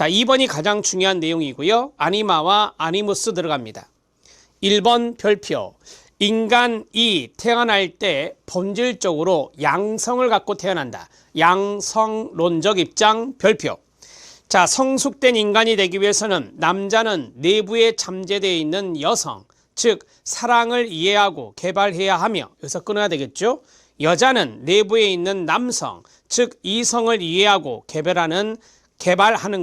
자, 2번이 가장 중요한 내용이고요. 아니마와 아니무스 들어갑니다. 1번 별표. 인간이 태어날 때 본질적으로 양성을 갖고 태어난다. 양성론적 입장 별표. 자, 성숙된 인간이 되기 위해서는 남자는 내부에 잠재되어 있는 여성, 즉 사랑을 이해하고 개발해야 하며, 여기서 끊어야 되겠죠. 여자는 내부에 있는 남성, 즉 이성을 이해하고 개발하는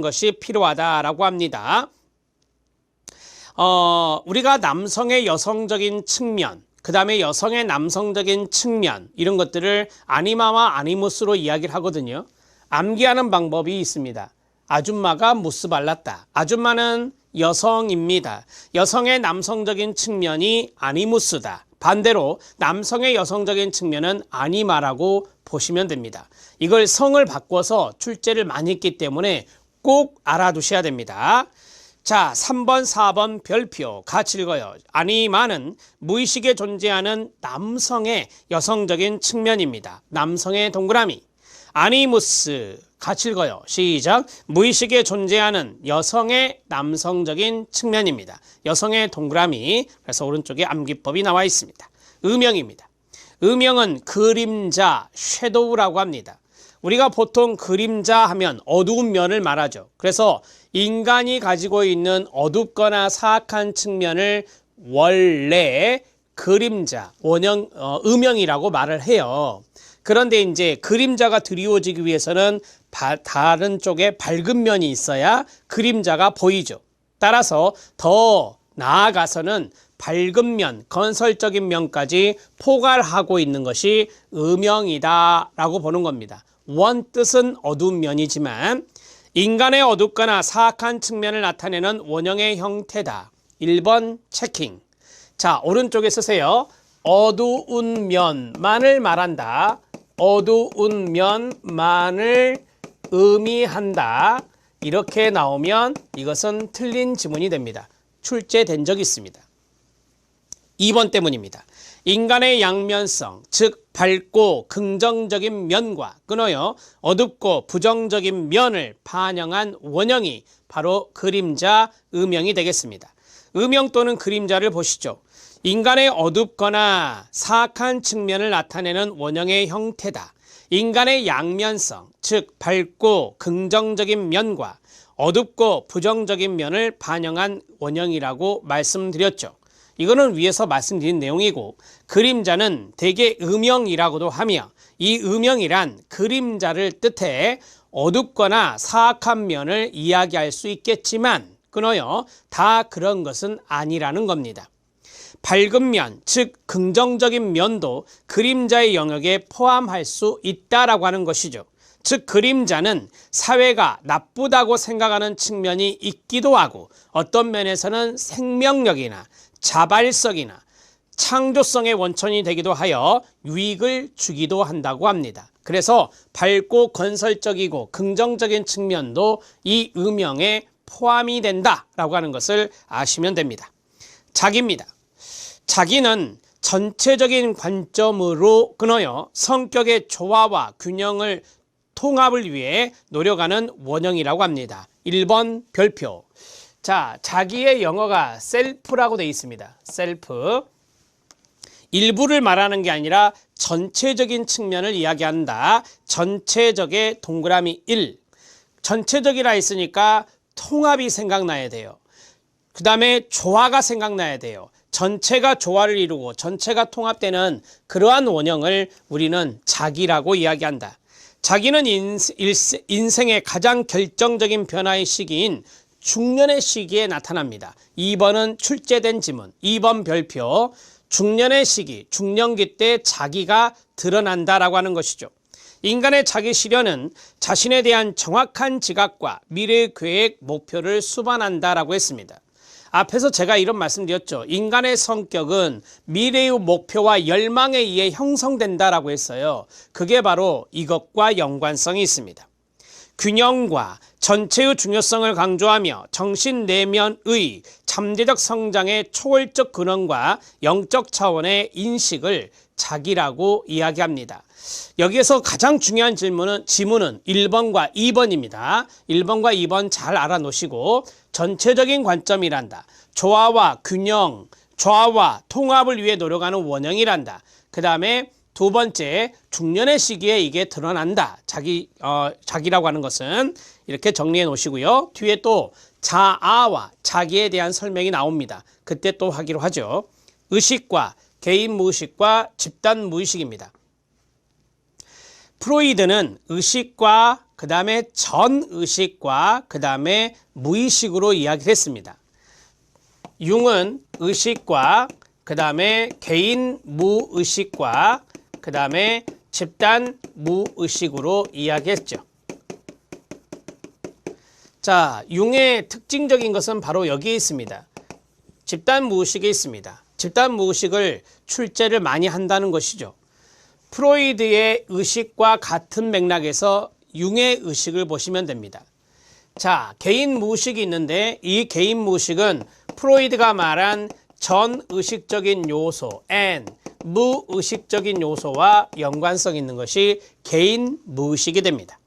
것이 필요하다라고 합니다. 우리가 남성의 여성적인 측면, 그 다음에 여성의 남성적인 측면, 이런 것들을 아니마와 아니무스로 이야기를 하거든요. 암기하는 방법이 있습니다. 아줌마가 무스 발랐다. 아줌마는 여성입니다. 여성의 남성적인 측면이 아니무스다. 반대로 남성의 여성적인 측면은 아니마라고 보시면 됩니다. 이걸 성을 바꿔서 출제를 많이 했기 때문에 꼭 알아두셔야 됩니다. 자, 3번, 4번 별표 같이 읽어요. 아니마는 무의식에 존재하는 남성의 여성적인 측면입니다. 남성의 동그라미. 아니무스 같이 읽어요. 시작. 무의식에 존재하는 여성의 남성적인 측면입니다. 여성의 동그라미. 그래서 오른쪽에 암기법이 나와 있습니다. 음영입니다. 음영은 그림자, 섀도우라고 합니다. 우리가 보통 그림자 하면 어두운 면을 말하죠. 그래서 인간이 가지고 있는 어둡거나 사악한 측면을 원래 그림자, 음영이라고 말을 해요. 그런데 이제 그림자가 드리워지기 위해서는 다른 쪽에 밝은 면이 있어야 그림자가 보이죠. 따라서 더 나아가서는 밝은 면, 건설적인 면까지 포괄하고 있는 것이 음영이다라고 보는 겁니다. 원뜻은 어두운 면이지만 인간의 어둡거나 사악한 측면을 나타내는 원형의 형태다. 1번 체킹. 자, 오른쪽에 쓰세요. 어두운 면만을 말한다. 어두운 면만을 의미한다. 이렇게 나오면 이것은 틀린 지문이 됩니다. 출제된 적이 있습니다. 2번 때문입니다. 인간의 양면성, 즉 밝고 긍정적인 면과 끊어요. 어둡고 부정적인 면을 반영한 원형이 바로 그림자, 음영이 되겠습니다. 음영 또는 그림자를 보시죠. 인간의 어둡거나 사악한 측면을 나타내는 원형의 형태다. 인간의 양면성, 즉 밝고 긍정적인 면과 어둡고 부정적인 면을 반영한 원형이라고 말씀드렸죠. 이거는 위에서 말씀드린 내용이고, 그림자는 대개 음영이라고도 하며, 이 음영이란 그림자를 뜻해 어둡거나 사악한 면을 이야기할 수 있겠지만 끊어요. 다 그런 것은 아니라는 겁니다. 밝은 면, 즉 긍정적인 면도 그림자의 영역에 포함할 수 있다라고 하는 것이죠. 즉 그림자는 사회가 나쁘다고 생각하는 측면이 있기도 하고, 어떤 면에서는 생명력이나 자발성이나 창조성의 원천이 되기도 하여 유익을 주기도 한다고 합니다. 그래서 밝고 건설적이고 긍정적인 측면도 이 음영에 포함이 된다라고 하는 것을 아시면 됩니다. 자기입니다. 자기는 전체적인 관점으로 끊어요. 성격의 조화와 균형을 통합을 위해 노력하는 원형이라고 합니다. 1번 별표. 자, 자기의 영어가 셀프라고 되어 있습니다. 셀프. 일부를 말하는 게 아니라 전체적인 측면을 이야기한다. 전체적의 동그라미 1. 전체적이라 했으니까 통합이 생각나야 돼요. 그 다음에 조화가 생각나야 돼요. 전체가 조화를 이루고 전체가 통합되는 그러한 원형을 우리는 자기라고 이야기한다. 자기는 인생의 가장 결정적인 변화의 시기인 중년의 시기에 나타납니다. 2번은 출제된 지문. 2번 별표. 중년의 시기, 중년기 때 자기가 드러난다라고 하는 것이죠. 인간의 자기 실현은 자신에 대한 정확한 지각과 미래 계획, 목표를 수반한다라고 했습니다. 앞에서 제가 이런 말씀드렸죠. 인간의 성격은 미래의 목표와 열망에 의해 형성된다라고 했어요. 그게 바로 이것과 연관성이 있습니다. 균형과 전체의 중요성을 강조하며 정신 내면의 잠재적 성장의 초월적 근원과 영적 차원의 인식을 자기라고 이야기합니다. 여기에서 가장 중요한 지문은 1번과 2번입니다. 1번과 2번 잘 알아놓으시고 전체적인 관점이란다. 조화와 균형, 조화와 통합을 위해 노력하는 원형이란다. 그 다음에 두 번째, 중년의 시기에 이게 드러난다. 자기라고 하는 것은 이렇게 정리해 놓으시고요. 뒤에 또 자아와 자기에 대한 설명이 나옵니다. 그때 또 하기로 하죠. 의식과 개인 무의식과 집단 무의식입니다. 프로이드는 의식과 그 다음에 전의식과 그 다음에 무의식으로 이야기를 했습니다. 융은 의식과 그 다음에 개인 무의식과 그 다음에 집단 무의식으로 이야기했죠. 자, 융의 특징적인 것은 바로 여기에 있습니다. 집단 무의식에 있습니다. 집단 무의식을 출제를 많이 한다는 것이죠. 프로이드의 의식과 같은 맥락에서 융의 의식을 보시면 됩니다. 자, 개인 무의식이 있는데 이 개인 무의식은 프로이드가 말한 전의식적인 요소 and 무의식적인 요소와 연관성 있는 것이 개인 무의식이 됩니다.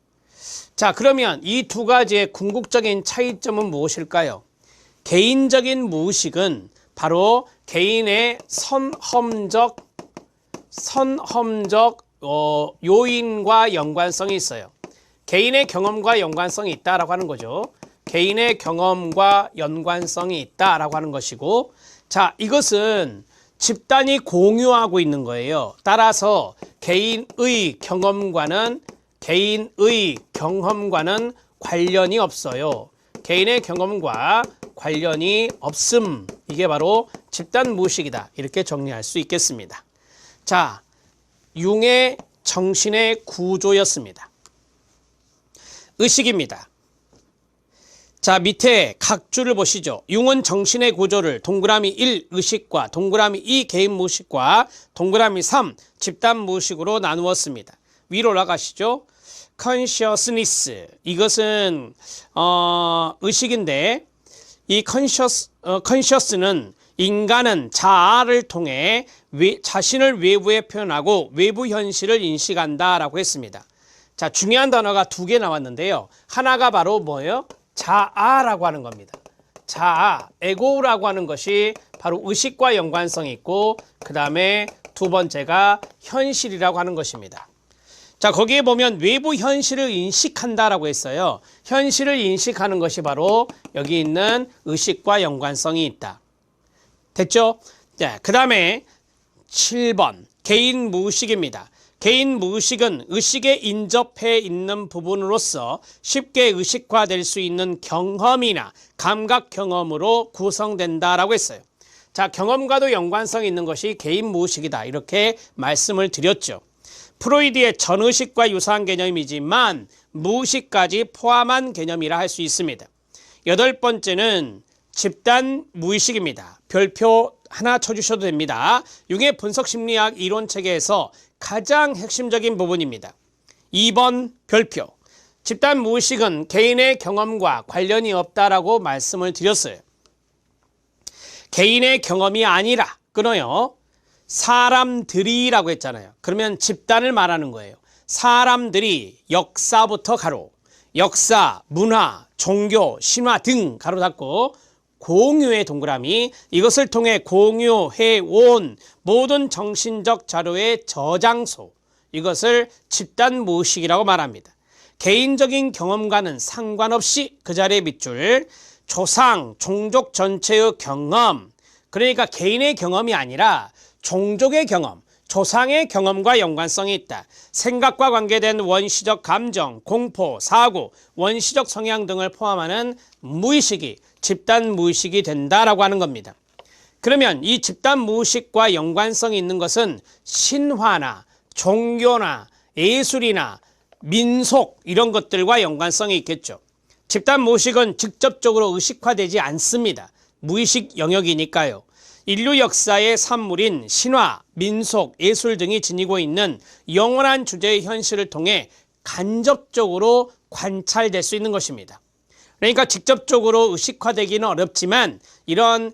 자, 그러면 이 두 가지의 궁극적인 차이점은 무엇일까요? 개인적인 무의식은 바로 개인의 선험적 요인과 연관성이 있어요. 개인의 경험과 연관성이 있다라고 하는 거죠. 개인의 경험과 연관성이 있다라고 하는 것이고, 자, 이것은 집단이 공유하고 있는 거예요. 따라서 개인의 경험과는 관련이 없어요. 개인의 경험과 관련이 없음. 이게 바로 집단 무의식이다. 이렇게 정리할 수 있겠습니다. 자, 융의 정신의 구조였습니다. 의식입니다. 자, 밑에 각 줄을 보시죠. 융은 정신의 구조를 동그라미 1 의식과 동그라미 2 개인 무의식과 동그라미 3 집단 무의식으로 나누었습니다. 위로 올라가시죠. consciousness, 이것은 의식인데 이 conscious는 인간은 자아를 통해 자신을 외부에 표현하고 외부 현실을 인식한다라고 했습니다. 자, 중요한 단어가 두 개 나왔는데요. 하나가 바로 뭐예요? 자아라고 하는 겁니다. 자아, 에고라고 하는 것이 바로 의식과 연관성이 있고, 그 다음에 두 번째가 현실이라고 하는 것입니다. 자, 거기에 보면 외부 현실을 인식한다라고 했어요. 현실을 인식하는 것이 바로 여기 있는 의식과 연관성이 있다. 됐죠? 자, 그 다음에 7번 개인 무의식입니다. 개인 무의식은 의식에 인접해 있는 부분으로서 쉽게 의식화될 수 있는 경험이나 감각 경험으로 구성된다라고 했어요. 자, 경험과도 연관성이 있는 것이 개인 무의식이다. 이렇게 말씀을 드렸죠. 프로이드의 전의식과 유사한 개념이지만 무의식까지 포함한 개념이라 할 수 있습니다. 8번째는 집단 무의식입니다. 별표 하나 쳐주셔도 됩니다. 융의 분석심리학 이론체계에서 가장 핵심적인 부분입니다. 2번 별표. 집단 무의식은 개인의 경험과 관련이 없다라고 말씀을 드렸어요. 개인의 경험이 아니라 끊어요. 사람들이라고 했잖아요. 그러면 집단을 말하는 거예요. 사람들이 역사부터 가로, 역사, 문화, 종교, 신화 등 가로 닫고 공유의 동그라미, 이것을 통해 공유해온 모든 정신적 자료의 저장소, 이것을 집단 무의식이라고 말합니다. 개인적인 경험과는 상관없이 그 자리에 밑줄, 조상, 종족 전체의 경험, 그러니까 개인의 경험이 아니라 종족의 경험, 조상의 경험과 연관성이 있다. 생각과 관계된 원시적 감정, 공포, 사고, 원시적 성향 등을 포함하는 무의식이 집단 무의식이 된다라고 하는 겁니다. 그러면 이 집단 무의식과 연관성이 있는 것은 신화나 종교나 예술이나 민속 이런 것들과 연관성이 있겠죠. 집단 무의식은 직접적으로 의식화되지 않습니다. 무의식 영역이니까요. 인류 역사의 산물인 신화, 민속, 예술 등이 지니고 있는 영원한 주제의 현실을 통해 간접적으로 관찰될 수 있는 것입니다. 그러니까 직접적으로 의식화되기는 어렵지만 이런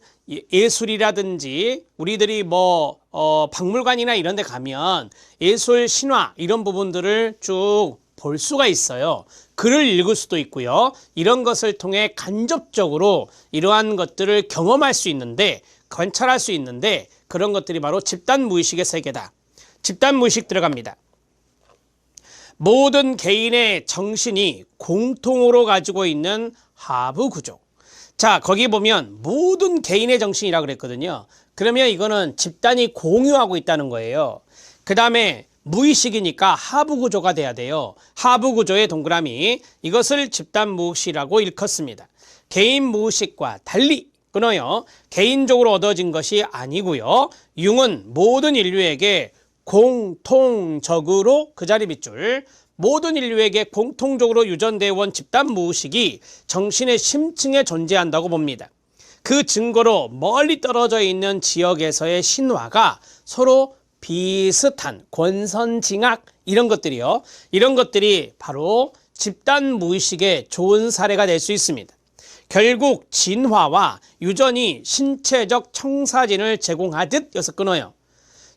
예술이라든지 우리들이 박물관이나 이런 데 가면 예술, 신화 이런 부분들을 쭉 볼 수가 있어요. 글을 읽을 수도 있고요. 이런 것을 통해 간접적으로 이러한 것들을 경험할 수 있는데, 관찰할 수 있는데, 그런 것들이 바로 집단 무의식의 세계다. 집단 무의식 들어갑니다. 모든 개인의 정신이 공통으로 가지고 있는 하부 구조. 자, 거기 보면 모든 개인의 정신이라고 그랬거든요. 그러면 이거는 집단이 공유하고 있다는 거예요. 그 다음에 무의식이니까 하부 구조가 돼야 돼요. 하부 구조의 동그라미, 이것을 집단 무의식이라고 일컫습니다. 개인 무의식과 달리 끊어요. 개인적으로 얻어진 것이 아니고요. 융은 모든 인류에게 공통적으로, 그 자리 밑줄, 모든 인류에게 공통적으로 유전되어 온 집단 무의식이 정신의 심층에 존재한다고 봅니다. 그 증거로 멀리 떨어져 있는 지역에서의 신화가 서로 비슷한 권선징악, 이런 것들이요. 이런 것들이 바로 집단 무의식의 좋은 사례가 될 수 있습니다. 결국 진화와 유전이 신체적 청사진을 제공하듯 여기서 끊어요.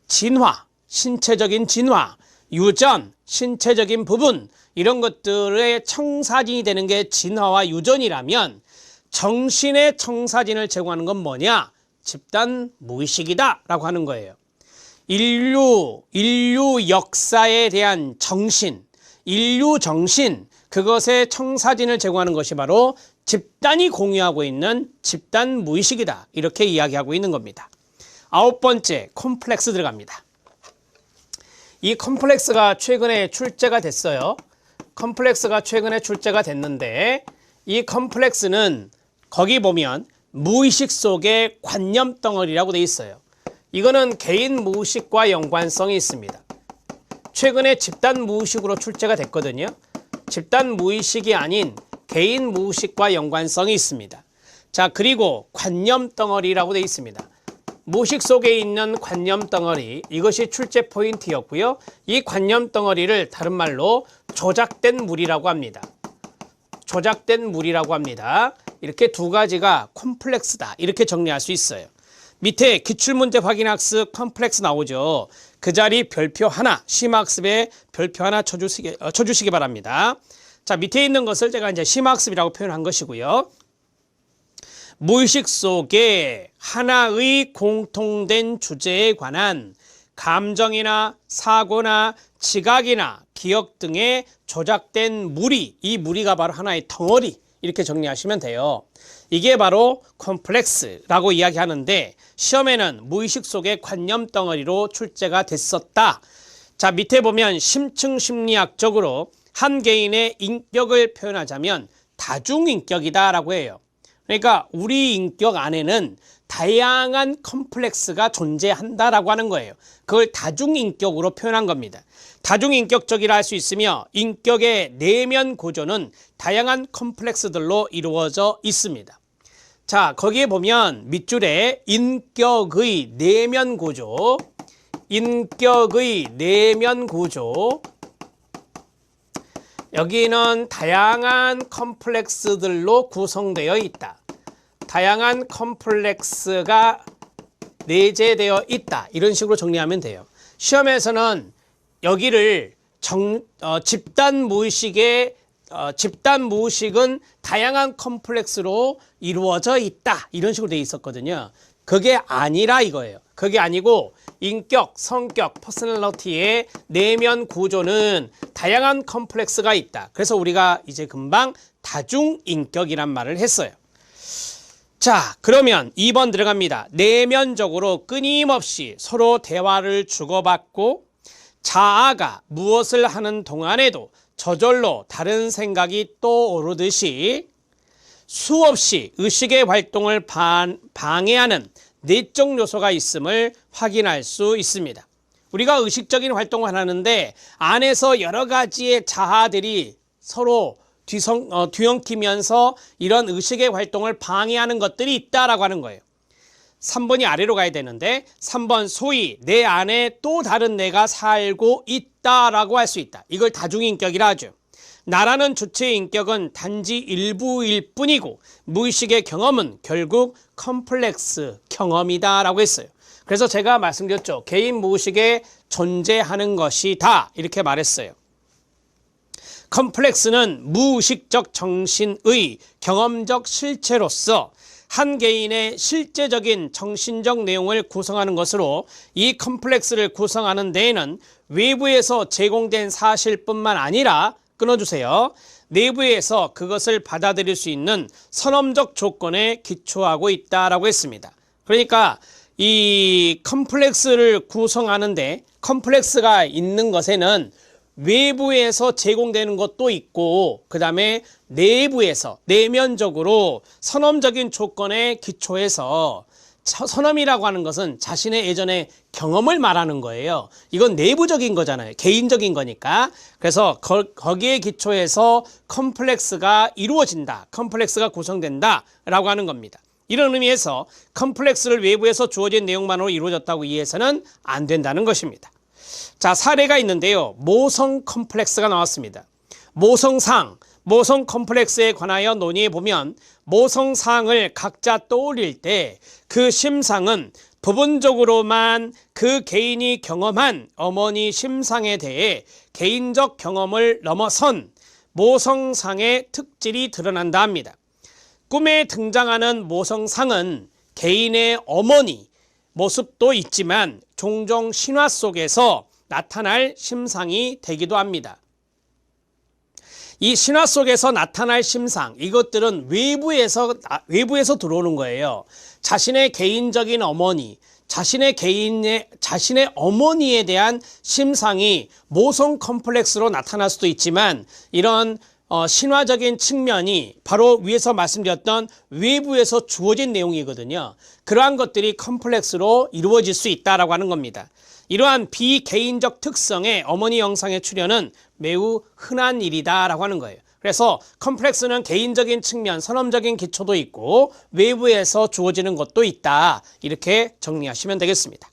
진화, 신체적인 진화, 유전, 신체적인 부분, 이런 것들의 청사진이 되는 게 진화와 유전이라면 정신의 청사진을 제공하는 건 뭐냐? 집단 무의식이다 라고 하는 거예요. 인류 역사에 대한 정신, 인류 정신, 그것의 청사진을 제공하는 것이 바로 집단이 공유하고 있는 집단 무의식이다. 이렇게 이야기하고 있는 겁니다. 9번째, 컴플렉스 들어갑니다. 이 컴플렉스가 최근에 출제가 됐어요. 컴플렉스가 최근에 출제가 됐는데, 이 컴플렉스는 거기 보면 무의식 속의 관념 덩어리라고 돼 있어요. 이거는 개인 무의식과 연관성이 있습니다. 최근에 집단 무의식으로 출제가 됐거든요. 집단 무의식이 아닌 개인 무의식과 연관성이 있습니다. 자, 그리고 관념 덩어리라고 돼 있습니다. 무의식 속에 있는 관념 덩어리, 이것이 출제 포인트였고요. 이 관념 덩어리를 다른 말로 조작된 물이라고 합니다. 조작된 물이라고 합니다. 이렇게 두 가지가 콤플렉스다, 이렇게 정리할 수 있어요. 밑에 기출문제 확인학습 컴플렉스 나오죠. 그 자리 별표 하나, 심화학습에 별표 하나 쳐주시기 바랍니다. 자, 밑에 있는 것을 제가 이제 심화학습이라고 표현한 것이고요. 무의식 속에 하나의 공통된 주제에 관한 감정이나 사고나 지각이나 기억 등의 조작된 무리, 이 무리가 바로 하나의 덩어리, 이렇게 정리하시면 돼요. 이게 바로 컴플렉스라고 이야기하는데, 시험에는 무의식 속의 관념 덩어리로 출제가 됐었다. 자, 밑에 보면 심층 심리학적으로 한 개인의 인격을 표현하자면 다중인격이다 라고 해요. 그러니까 우리 인격 안에는 다양한 컴플렉스가 존재한다라고 하는 거예요. 그걸 다중인격으로 표현한 겁니다. 다중인격적이라 할 수 있으며 인격의 내면 구조는 다양한 컴플렉스들로 이루어져 있습니다. 자, 거기에 보면 밑줄에 인격의 내면 구조, 인격의 내면 구조, 여기는 다양한 컴플렉스들로 구성되어 있다. 다양한 컴플렉스가 내재되어 있다. 이런 식으로 정리하면 돼요. 시험에서는 여기를 집단 무의식은 다양한 컴플렉스로 이루어져 있다. 이런 식으로 돼 있었거든요. 그게 아니라 이거예요. 그게 아니고 인격, 성격, 퍼스널리티의 내면 구조는 다양한 컴플렉스가 있다. 그래서 우리가 이제 금방 다중인격이란 말을 했어요. 자, 그러면 2번 들어갑니다. 내면적으로 끊임없이 서로 대화를 주고받고 자아가 무엇을 하는 동안에도 저절로 다른 생각이 떠오르듯이 수없이 의식의 활동을 방해하는 내적 요소가 있음을 확인할 수 있습니다. 우리가 의식적인 활동을 하는데 안에서 여러 가지의 자아들이 서로 뒤엉키면서 이런 의식의 활동을 방해하는 것들이 있다라고 하는 거예요. 3번이 아래로 가야 되는데 3번 소위 내 안에 또 다른 내가 살고 있다라고 할 수 있다. 이걸 다중인격이라 하죠. 나라는 주체의 인격은 단지 일부일 뿐이고 무의식의 경험은 결국 컴플렉스 경험이다 라고 했어요. 그래서 제가 말씀드렸죠. 개인 무의식에 존재하는 것이다 이렇게 말했어요. 컴플렉스는 무의식적 정신의 경험적 실체로서 한 개인의 실제적인 정신적 내용을 구성하는 것으로 이 컴플렉스를 구성하는 데에는 외부에서 제공된 사실뿐만 아니라 끊어주세요. 내부에서 그것을 받아들일 수 있는 선험적 조건에 기초하고 있다라고 했습니다. 그러니까 이 컴플렉스를 구성하는데 컴플렉스가 있는 것에는 외부에서 제공되는 것도 있고 그 다음에 내부에서 내면적으로 선험적인 조건에 기초해서 선험이라고 하는 것은 자신의 예전의 경험을 말하는 거예요. 이건 내부적인 거잖아요. 개인적인 거니까. 그래서 거기에 기초해서 컴플렉스가 이루어진다. 컴플렉스가 구성된다 라고 하는 겁니다. 이런 의미에서 컴플렉스를 외부에서 주어진 내용만으로 이루어졌다고 이해해서는 안 된다는 것입니다. 자, 사례가 있는데요. 모성 컴플렉스가 나왔습니다. 모성상, 모성 컴플렉스에 관하여 논의해 보면 모성상을 각자 떠올릴 때 그 심상은 부분적으로만 그 개인이 경험한 어머니 심상에 대해 개인적 경험을 넘어선 모성상의 특질이 드러난다 합니다. 꿈에 등장하는 모성상은 개인의 어머니 모습도 있지만 종종 신화 속에서 나타날 심상이 되기도 합니다. 이 신화 속에서 나타날 심상, 이것들은 외부에서 들어오는 거예요. 자신의 개인적인 어머니, 자신의 어머니에 대한 심상이 모성 컴플렉스로 나타날 수도 있지만 이런 신화적인 측면이 바로 위에서 말씀드렸던 외부에서 주어진 내용이거든요. 그러한 것들이 컴플렉스로 이루어질 수 있다라고 하는 겁니다. 이러한 비개인적 특성의 어머니 영상의 출현은 매우 흔한 일이다라고 하는 거예요. 그래서 컴플렉스는 개인적인 측면, 선험적인 기초도 있고 외부에서 주어지는 것도 있다. 이렇게 정리하시면 되겠습니다.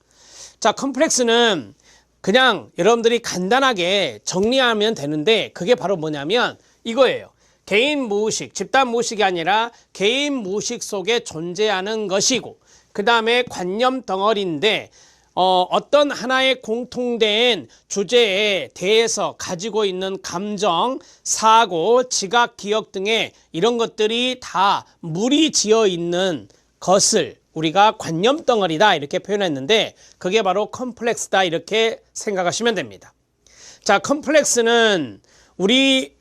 자, 컴플렉스는 그냥 여러분들이 간단하게 정리하면 되는데 그게 바로 뭐냐면 이거예요. 개인 무의식, 집단 무의식이 아니라 개인 무의식 속에 존재하는 것이고 그 다음에 관념 덩어리인데 어떤 하나의 공통된 주제에 대해서 가지고 있는 감정, 사고, 지각, 기억 등의 이런 것들이 다 물이 지어 있는 것을 우리가 관념 덩어리다 이렇게 표현했는데 그게 바로 컴플렉스다 이렇게 생각하시면 됩니다. 자, 컴플렉스는 우리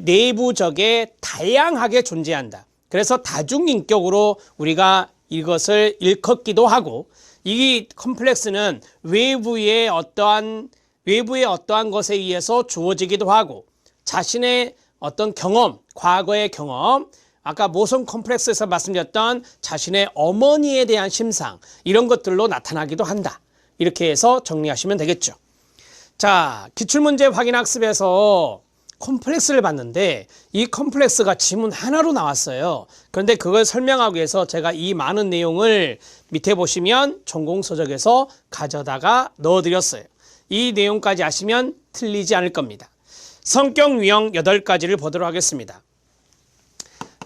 내부적에 다양하게 존재한다. 그래서 다중인격으로 우리가 이것을 일컫기도 하고 이 컴플렉스는 외부의 어떠한 것에 의해서 주어지기도 하고 자신의 어떤 경험, 과거의 경험, 아까 모성 컴플렉스에서 말씀드렸던 자신의 어머니에 대한 심상 이런 것들로 나타나기도 한다. 이렇게 해서 정리하시면 되겠죠. 자, 기출문제 확인학습에서 컴플렉스를 봤는데 이 컴플렉스가 지문 하나로 나왔어요. 그런데 그걸 설명하기 위해서 제가 이 많은 내용을 밑에 보시면 전공서적에서 가져다가 넣어드렸어요. 이 내용까지 아시면 틀리지 않을 겁니다. 성격 유형 8가지를 보도록 하겠습니다.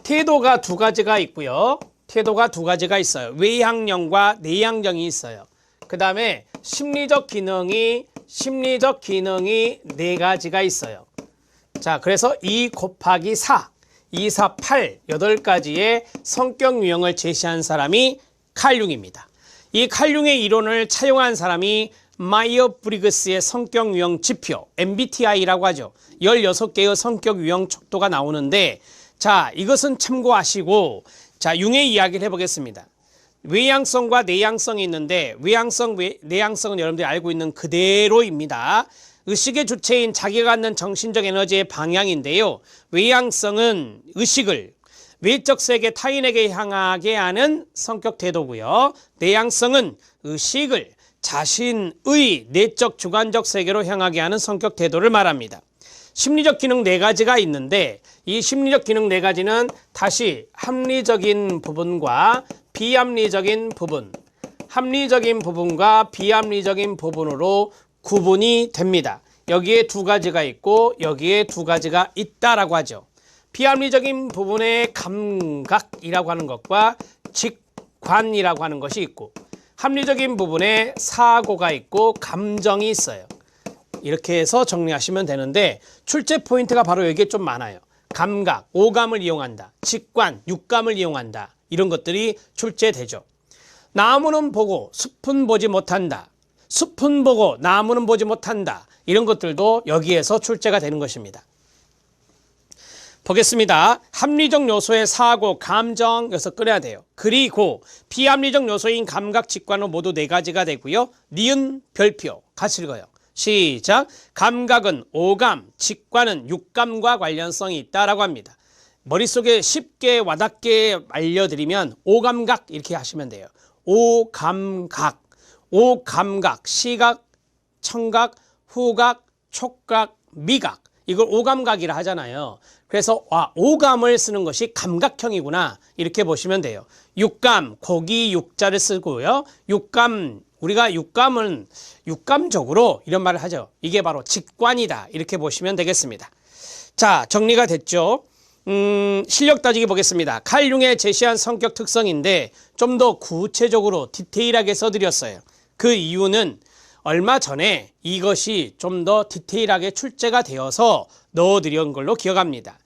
태도가 2가지가 있고요. 태도가 2가지가 있어요. 외향형과 내향형이 있어요. 그 다음에 심리적 기능이 4가지가 있어요. 자, 그래서 2 곱하기 4, 2, 4, 8, 8가지의 성격 유형을 제시한 사람이 칼융입니다. 이 칼융의 이론을 차용한 사람이 마이어-브리그스의 성격 유형 지표, MBTI라고 하죠. 16개의 성격 유형 척도가 나오는데 자, 이것은 참고하시고 자, 융의 이야기를 해보겠습니다. 외향성과 내향성이 있는데 외향성, 내향성은 여러분들이 알고 있는 그대로입니다. 의식의 주체인 자기가 갖는 정신적 에너지의 방향인데요. 외향성은 의식을 외적 세계 타인에게 향하게 하는 성격 태도고요. 내향성은 의식을 자신의 내적 주관적 세계로 향하게 하는 성격 태도를 말합니다. 심리적 기능 4가지가 있는데 이 심리적 기능 4가지는 다시 합리적인 부분과 비합리적인 부분, 합리적인 부분과 비합리적인 부분으로 구분이 됩니다. 여기에 2가지가 있고 여기에 2가지가 있다라고 하죠. 비합리적인 부분의 감각이라고 하는 것과 직관이라고 하는 것이 있고 합리적인 부분에 사고가 있고 감정이 있어요. 이렇게 해서 정리하시면 되는데 출제 포인트가 바로 여기에 좀 많아요. 감각, 오감을 이용한다. 직관, 육감을 이용한다. 이런 것들이 출제되죠. 나무는 보고 숲은 보지 못한다. 숲은 보고 나무는 보지 못한다. 이런 것들도 여기에서 출제가 되는 것입니다. 보겠습니다. 합리적 요소의 사고, 감정 여기서 끌어야 돼요. 그리고 비합리적 요소인 감각, 직관은 모두 4가지가 되고요. 니은, 별표 같이 읽어요. 시작. 감각은 오감, 직관은 육감과 관련성이 있다라고 합니다. 머릿속에 쉽게 와닿게 알려드리면 오감각 이렇게 하시면 돼요. 오감각, 오감각, 시각, 청각, 후각, 촉각, 미각. 이걸 오감각이라 하잖아요. 그래서 오감을 쓰는 것이 감각형이구나 이렇게 보시면 돼요. 육감, 고기 육자를 쓰고요. 육감, 우리가 육감은 육감적으로 이런 말을 하죠. 이게 바로 직관이다 이렇게 보시면 되겠습니다. 자, 정리가 됐죠. 실력 따지기 보겠습니다. 칼 융의 제시한 성격 특성인데 좀 더 구체적으로 디테일하게 써드렸어요. 그 이유는 얼마 전에 이것이 좀 더 디테일하게 출제가 되어서 넣어드린 걸로 기억합니다.